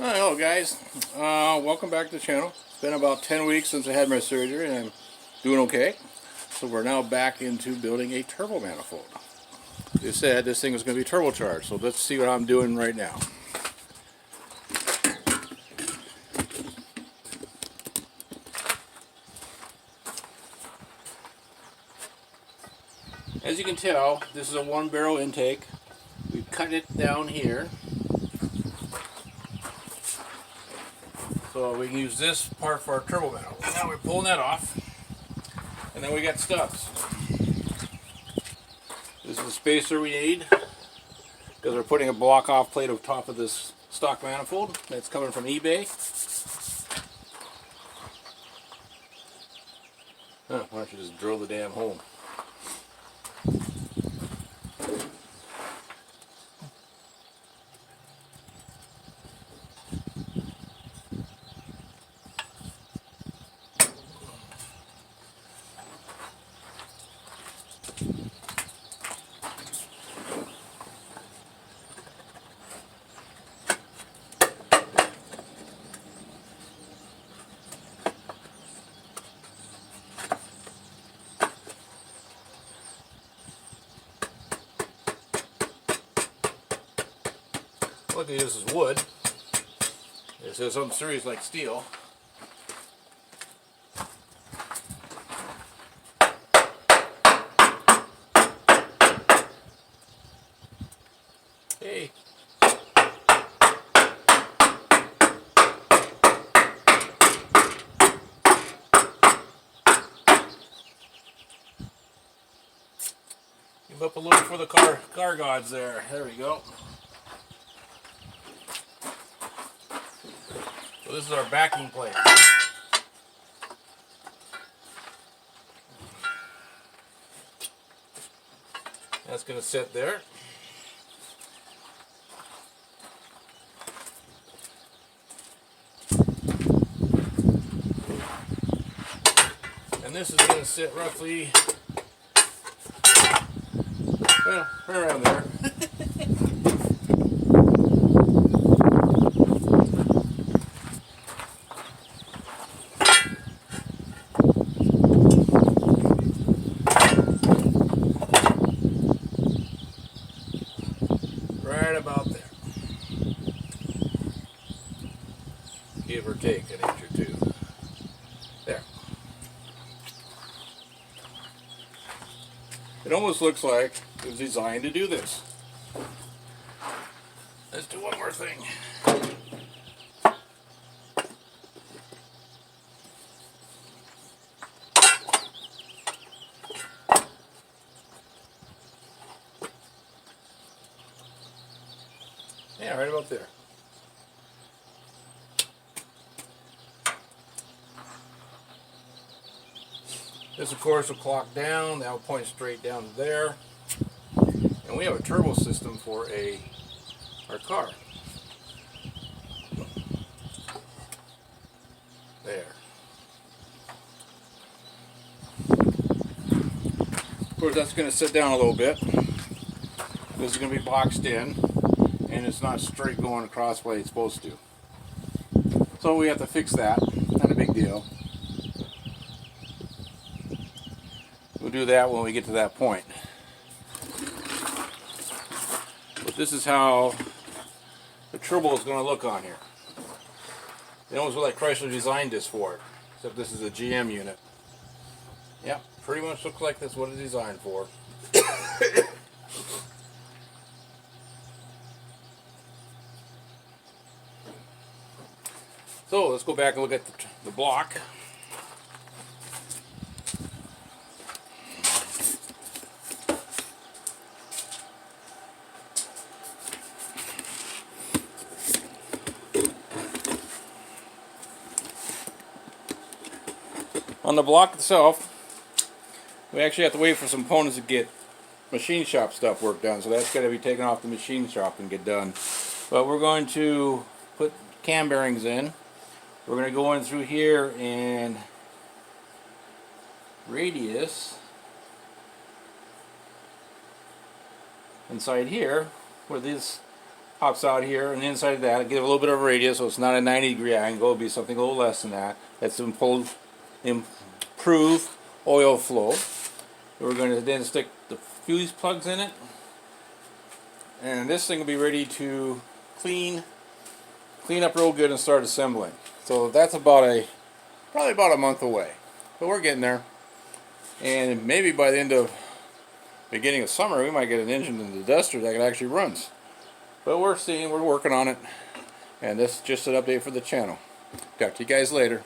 Hello guys, welcome back to the channel. It's been about 10 weeks since I had my surgery and I'm doing okay. So we're now back into building a turbo manifold. They said this thing was going to be turbocharged, so let's see what I'm doing right now. As you can tell, this is a 1-barrel intake. We cut it down here so we can use this part for our turbo manifold. Now we're pulling that off, and then we got stubs. This is the spacer we need because we're putting a block-off plate on top of this stock manifold that's coming from eBay. Why don't you just drill the damn hole? Luckily this is wood. It says something serious like steel. Hey. Give up a little for the car gods there. There we go. So this is our backing plate. That's going to sit there. And this is going to sit roughly, well, right around there. Right about there. Give or take an inch or two. There. It almost looks like it was designed to do this. Let's do one more thing. Yeah, right about there. This, of course, will clock down. That will point straight down to there. And we have a turbo system for our car. There. Of course, that's going to sit down a little bit. This is going to be boxed in, and it's not straight going across the way it's supposed to. So we have to fix that. Not a big deal. We'll do that when we get to that point. But this is how the turbo is going to look on here. It almost looks like Chrysler designed this for it, except this is a GM unit. Yep, pretty much looks like that's what it's designed for. So let's go back and look at the block. On the block itself, we actually have to wait for some components to get machine shop stuff work done, so that's got to be taken off the machine shop and get done. But we're going to put cam bearings in. We're going to go in through here and radius inside here where this pops out here, and inside of that, give a little bit of radius, so it's not a 90-degree angle. It'll be something a little less than that. That's improve oil flow. We're going to then stick the fuse plugs in it, and this thing will be ready to clean up real good and start assembling. So that's probably about a month away, but we're getting there. And maybe by the end of beginning of summer, we might get an engine in the Duster that actually runs. But we're working on it, and this is just an update for the channel. Talk to you guys later.